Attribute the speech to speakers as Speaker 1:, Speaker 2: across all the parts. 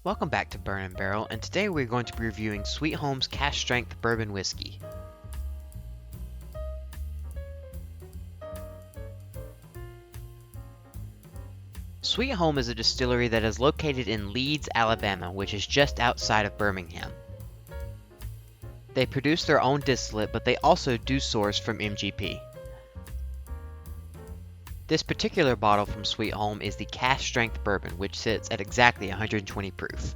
Speaker 1: Welcome back to Burn & Barrel, and today we're going to be reviewing Sweet Home's Cask Strength Bourbon Whiskey. Sweet Home is a distillery that is located in Leeds, Alabama, which is just outside of Birmingham. They produce their own distillate, but they also do source from MGP. This particular bottle from Sweet Home is the Cask Strength Bourbon, which sits at exactly 120 proof.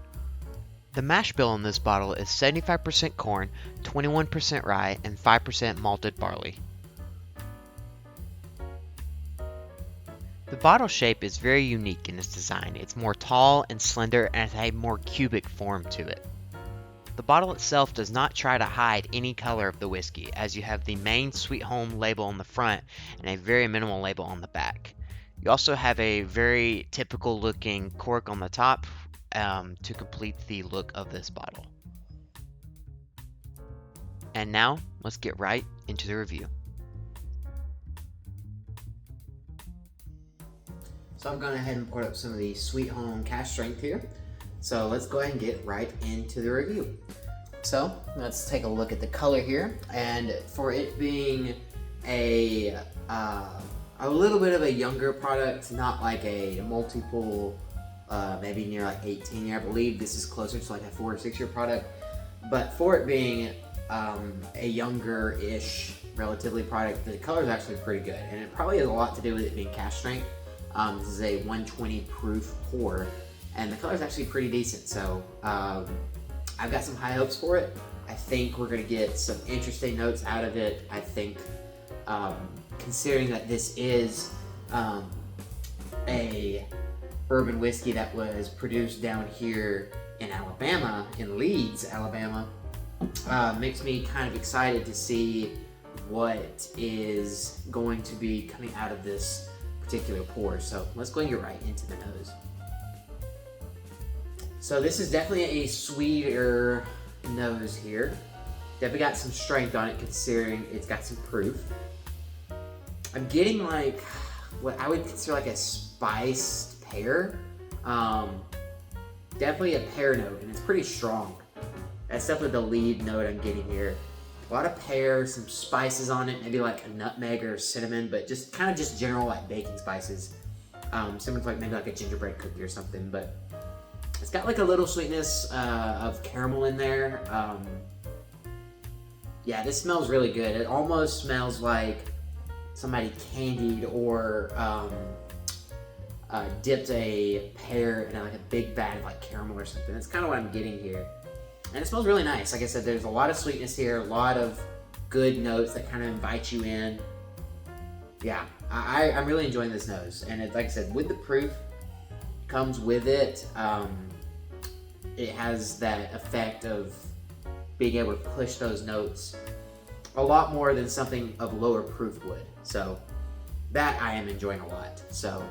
Speaker 1: The mash bill on this bottle is 75% corn, 21% rye, and 5% malted barley. The bottle shape is very unique in its design. It's more tall and slender and has a more cubic form to it. The bottle itself does not try to hide any color of the whiskey, as you have the main Sweet Home label on the front and a very minimal label on the back. You also have a very typical looking cork on the top to complete the look of this bottle. And now, let's get right into the review. So I'm going ahead and pour up some of the Sweet Home Cask Strength here. So let's go ahead and get right into the review. So let's take a look at the color here, and for it being a little bit of a younger product, not like a multiple, maybe near like 18 year, I believe this is closer to like a 4 or 6 year product, but for it being a younger-ish relatively product, the color is actually pretty good, and it probably has a lot to do with it being cask strength. This is a 120 proof pour, and the color is actually pretty decent, so I've got some high hopes for it. I think we're going to get some interesting notes out of it. I think considering that this is a bourbon whiskey that was produced down here in Alabama, in Leeds, Alabama, makes me kind of excited to see what is going to be coming out of this particular pour. So let's go and get right into the nose. So this is definitely a sweeter nose here. Definitely got some strength on it considering it's got some proof. I'm getting like what I would consider like a spiced pear. Definitely a pear note, and it's pretty strong. That's definitely the lead note I'm getting here. A lot of pear, some spices on it, maybe like a nutmeg or cinnamon, but just kind of just general like baking spices. Similar to like maybe like a gingerbread cookie or something, but it's got like a little sweetness of caramel in there. Yeah, this smells really good. It almost smells like somebody candied or dipped a pear in like a big bag of like caramel or something. That's kind of what I'm getting here. And it smells really nice. Like I said, there's a lot of sweetness here, a lot of good notes that kind of invite you in. Yeah, I'm really enjoying this nose. And it, like I said, with the proof, comes with it. It has that effect of being able to push those notes a lot more than something of lower proof would. So that I am enjoying a lot. So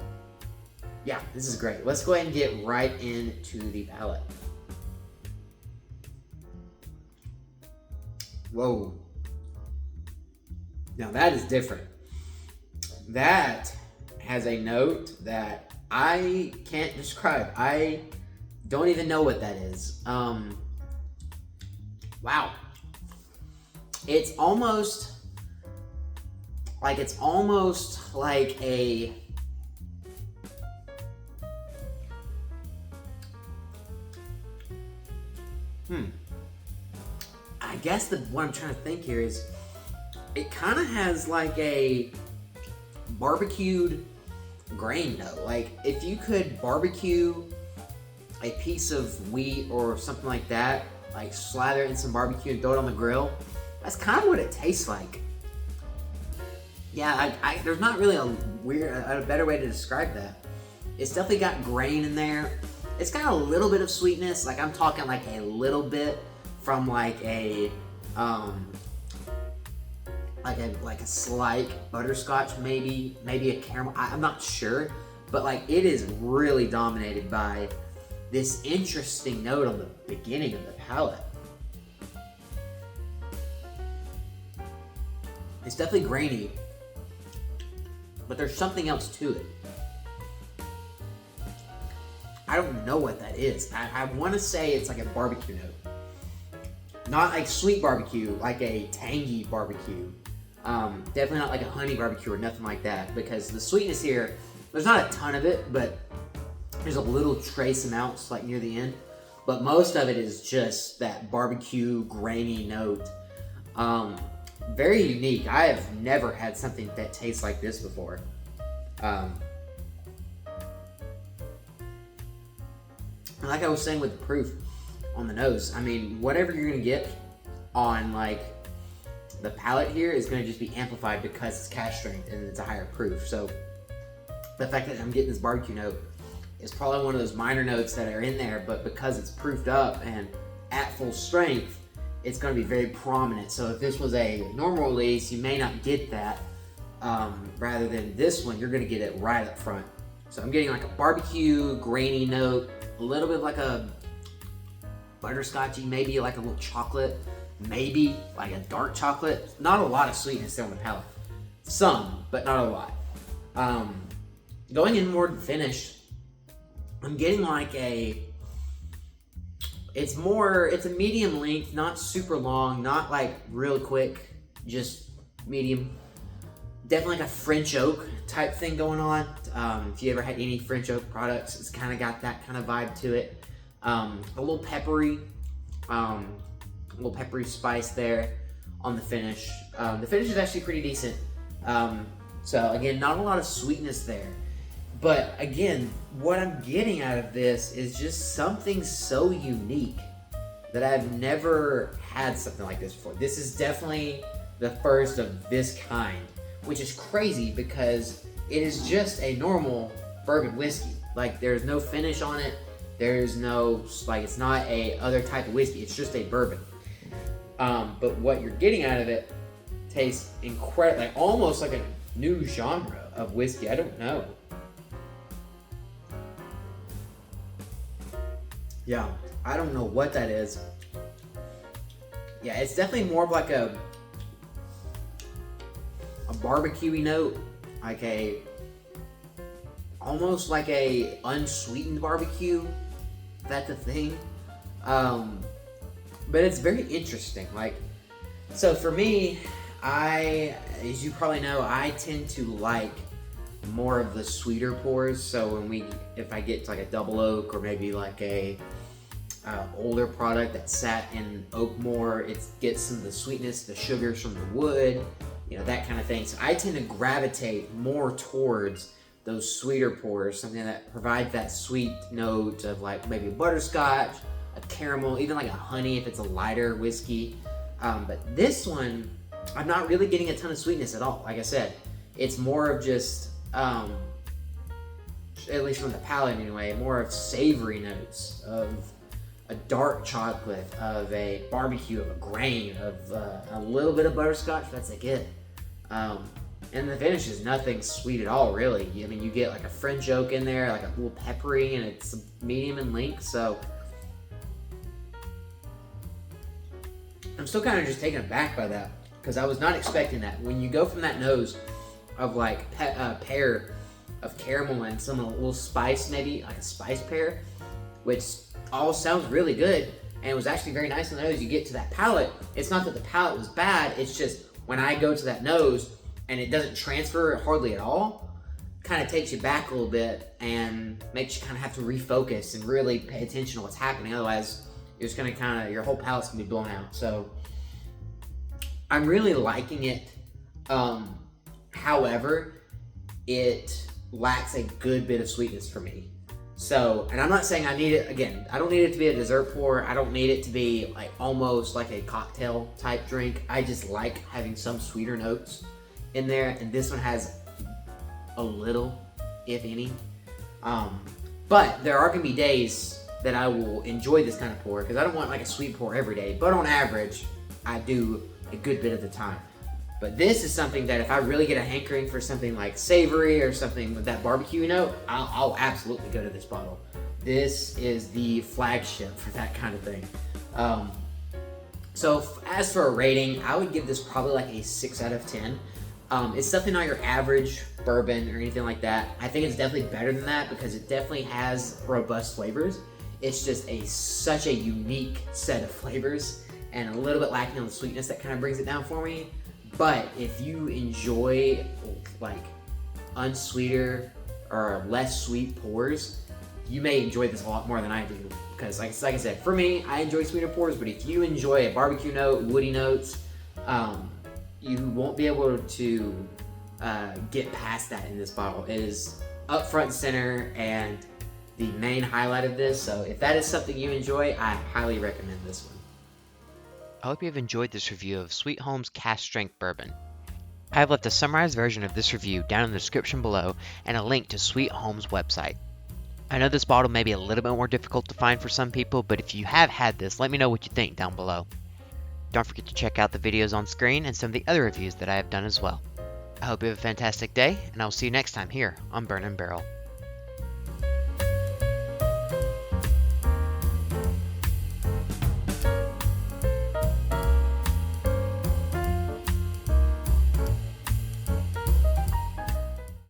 Speaker 1: yeah, this is great. Let's go ahead and get right into the palate. Whoa. Now that is different. That has a note that I can't describe. I don't even know what that is. Wow. It's almost like a I guess what I'm trying to think here is it kind of has like a barbecued grain note. Like if you could barbecue a piece of wheat or something like that, like slather it in some barbecue and throw it on the grill, that's kind of what it tastes like. Yeah, there's not really a better way to describe that. It's definitely got grain in there. It's got a little bit of sweetness, like I'm talking like a little bit from like a slight butterscotch, maybe a caramel. I'm not sure, but like it is really dominated by this interesting note on the beginning of the palate. It's definitely grainy, but there's something else to it. I I don't know what that is. I want to say it's like a barbecue note. Not like sweet barbecue, like a tangy barbecue. Definitely not like a honey barbecue or nothing like that, because the sweetness here, there's not a ton of it, but there's a little trace amounts like near the end. But most of it is just that barbecue grainy note. Very unique. I have never had something that tastes like this before. Like I was saying with the proof on the nose, I mean, whatever you're gonna get on like the palate here is gonna just be amplified because it's cask strength and it's a higher proof. So the fact that I'm getting this barbecue note is probably one of those minor notes that are in there, but because it's proofed up and at full strength, it's gonna be very prominent. So if this was a normal release, you may not get that. Rather than this one, you're gonna get it right up front. So I'm getting like a barbecue, grainy note, a little bit like a butterscotchy, maybe like a little chocolate, maybe like a dark chocolate. Not a lot of sweetness there on the palate. Some, but not a lot. Going in more finished, I'm getting like it's a medium length, not super long, not like real quick, just medium. Definitely like a French oak type thing going on. If you ever had any French oak products, it's kind of got that kind of vibe to it. A little peppery spice there on the finish. The finish is actually pretty decent. So again, not a lot of sweetness there. But again, what I'm getting out of this is just something so unique that I've never had something like this before. This is definitely the first of this kind, which is crazy because it is just a normal bourbon whiskey. Like there's no finish on it. There's no, like it's not a other type of whiskey. It's just a bourbon. But what you're getting out of it tastes incredible, like almost like a new genre of whiskey. I don't know. Yeah, I don't know what that is. Yeah, it's definitely more of like a barbecue-y note, like almost like a unsweetened barbecue. That's a thing. But it's very interesting. Like, so for me, as you probably know, I tend to like more of the sweeter pours. So if I get to like a double oak or maybe like a older product that sat in oak more, it gets some of the sweetness, the sugars from the wood, you know, that kind of thing. So I tend to gravitate more towards those sweeter pours, something that provides that sweet note of like maybe a butterscotch, a caramel, even like a honey if it's a lighter whiskey. But this one, I'm not really getting a ton of sweetness at all. Like I said, it's more of just, at least from the palate anyway, more of savory notes of a dark chocolate, of a barbecue, of a grain, of a little bit of butterscotch. That's like it. And the finish is nothing sweet at all, really. I mean, you get like a French oak in there, like a little peppery, and it's medium in length. So I'm still kind of just taken aback by that because I was not expecting that. When you go from that nose of like pear, of caramel and some little spice, maybe like a spice pear, which all sounds really good and it was actually very nice on the nose. You get to that palate, it's not that the palate was bad, it's just when I go to that nose and it doesn't transfer hardly at all, kind of takes you back a little bit and makes you kind of have to refocus and really pay attention to what's happening. Otherwise, you're just gonna your whole palate's gonna be blown out. So I'm really liking it. However, it lacks a good bit of sweetness for me. So, and I'm not saying I need it, again, I don't need it to be a dessert pour. I don't need it to be like almost like a cocktail type drink. I just like having some sweeter notes in there. And this one has a little, if any. But there are gonna be days that I will enjoy this kind of pour because I don't want like a sweet pour every day. But on average, I do a good bit of the time. But this is something that if I really get a hankering for something like savory or something with that barbecue note, I'll absolutely go to this bottle. This is the flagship for that kind of thing. So as for a rating, I would give this probably like a 6 out of 10. It's definitely not your average bourbon or anything like that. I think it's definitely better than that because it definitely has robust flavors. It's just such a unique set of flavors and a little bit lacking on the sweetness that kind of brings it down for me. But if you enjoy like unsweeter or less sweet pours, you may enjoy this a lot more than I do. Because like I said, for me, I enjoy sweeter pours, but if you enjoy a barbecue note, woody notes, you won't be able to get past that in this bottle. It is up front and center and the main highlight of this. So if that is something you enjoy, I highly recommend this one.
Speaker 2: I hope you have enjoyed this review of Sweet Home's Cask Strength Bourbon. I have left a summarized version of this review down in the description below and a link to Sweet Home's website. I know this bottle may be a little bit more difficult to find for some people, but if you have had this, let me know what you think down below. Don't forget to check out the videos on screen and some of the other reviews that I have done as well. I hope you have a fantastic day, and I will see you next time here on Burn and Barrel.